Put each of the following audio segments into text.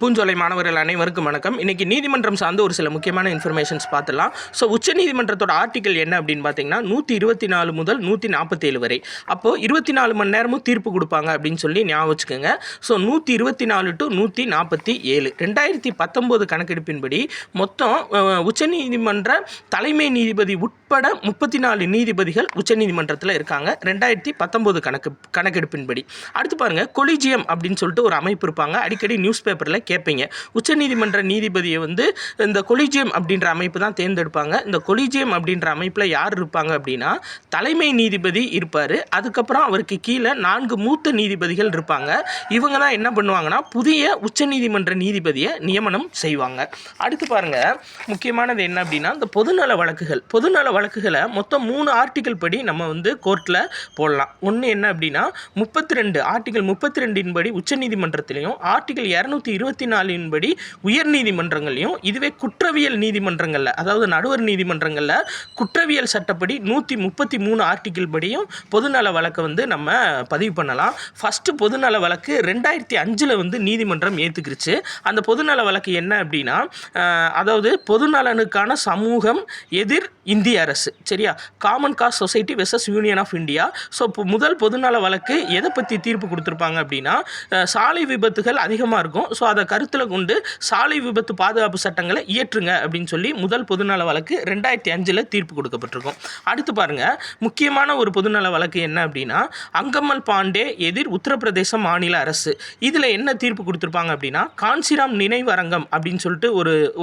பூஞ்சோலை மாணவர்கள் அனைவருக்கும் வணக்கம். இன்றைக்கி நீதிமன்றம் சார்ந்து ஒரு சில முக்கியமான இன்ஃபர்மேஷன்ஸ் பார்த்துலாம். ஸோ உச்சநீதிமன்றத்தோட ஆர்டிக்கல் என்ன அப்படின்னு பார்த்தீங்கன்னா 124 முதல் 147 வரை. அப்போது 24 மணி நேரமும் தீர்ப்பு கொடுப்பாங்க அப்படின்னு சொல்லி ஞாபகம் வச்சுக்கோங்க. ஸோ 124 டு 147 2019 கணக்கெடுப்பின்படி மொத்தம் உச்சநீதிமன்ற தலைமை நீதிபதி உட்பட 34 நீதிபதிகள் உச்சநீதிமன்றத்தில் இருக்காங்க 2019 கணக்கெடுப்பின்படி. அடுத்து பாருங்கள், கொலிஜியம் அப்படின்னு சொல்லிட்டு ஒரு அமைப்பு இருப்பாங்க. அடிக்கடி நியூஸ் பேப்பரில் கேட்பீங்க. உச்சநீதிமன்ற நீதிபதியை இந்த கொலிஜியம் அப்படின்ற அமைப்பு தான் தேர்ந்தெடுப்பாங்க. இந்த கொலிஜியம் அப்படின்ற அமைப்பில் யார் இருப்பாங்க அப்படின்னா தலைமை நீதிபதி இருப்பார். அதுக்கப்புறம் அவருக்கு கீழே 4 மூத்த நீதிபதிகள் இருப்பாங்க. இவங்க தான் என்ன பண்ணுவாங்கன்னா புதிய உச்சநீதிமன்ற நீதிபதியை நியமனம் செய்வாங்க. அடுத்து பாருங்கள், முக்கியமானது என்ன அப்படின்னா இந்த பொதுநல வழக்குகளை மொத்தம் 3 ஆர்டிக்கல் படி நம்ம கோர்ட்டில் போடலாம். ஒன்று என்ன அப்படின்னா 32 ஆர்டிக்கல் 32 படி உச்சநீதிமன்றத்திலையும், ஆர்டிக்கல் 224 படி உயர் நீதிமன்றங்களையும், இதுவே குற்றவியல் நீதிமன்றங்களில் அதாவது நடுவர் நீதிமன்றங்களில் குற்றவியல் சட்டப்படி 133 ஆர்டிக்கல் படியும் பொதுநல வழக்கை நம்ம பதிவு பண்ணலாம். ஃபஸ்ட்டு பொதுநல வழக்கு 2005 நீதிமன்றம் ஏற்றுக்கிருச்சு. அந்த பொதுநல வழக்கு என்ன அப்படின்னா அதாவது பொதுநலனுக்கான சமூகம் எதிர் இந்திய அரசு, சரியா, common cause society versus union of India. So முதல் பொதுநல வழக்கு எதை பற்றி தீர்ப்பு கொடுத்துருப்பாங்க அப்படின்னா சாலை விபத்துகள் அதிகமாக இருக்கும், ஸோ அதை கருத்தில் கொண்டு சாலை விபத்து பாதுகாப்பு சட்டங்களை இயற்றுங்க அப்படின்னு சொல்லி முதல் பொதுநல வழக்கு 2005 தீர்ப்பு கொடுக்கப்பட்டிருக்கும். அடுத்து பாருங்கள், முக்கியமான ஒரு பொதுநல வழக்கு என்ன அப்படின்னா அங்கம்மல் பாண்டே எதிர் உத்தரப்பிரதேச மாநில அரசு. இதில் என்ன தீர்ப்பு கொடுத்துருப்பாங்க அப்படின்னா காஞ்சிராம் நினைவு அரங்கம் அப்படின்னு சொல்லிட்டு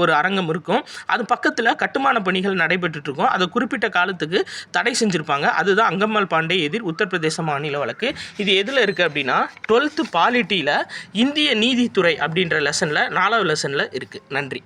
ஒரு அரங்கம் இருக்கும். அது பக்கத்தில் கட்டுமான பணிகள் நடைபெற்று இருக்கும். அதை குறிப்பிட்ட காலத்துக்கு தடை செஞ்சுருப்பாங்க. அதுதான் அங்கம்மல் பாண்டே எதிர் உத்தரப்பிரதேச மாநில வழக்கு. இது எதில் இருக்குது அப்படின்னா 12th பாலிட்டியில் இந்திய நீதித்துறை அப்படின்ற லெசனில் 4வது லெசனில் இருக்குது. நன்றி.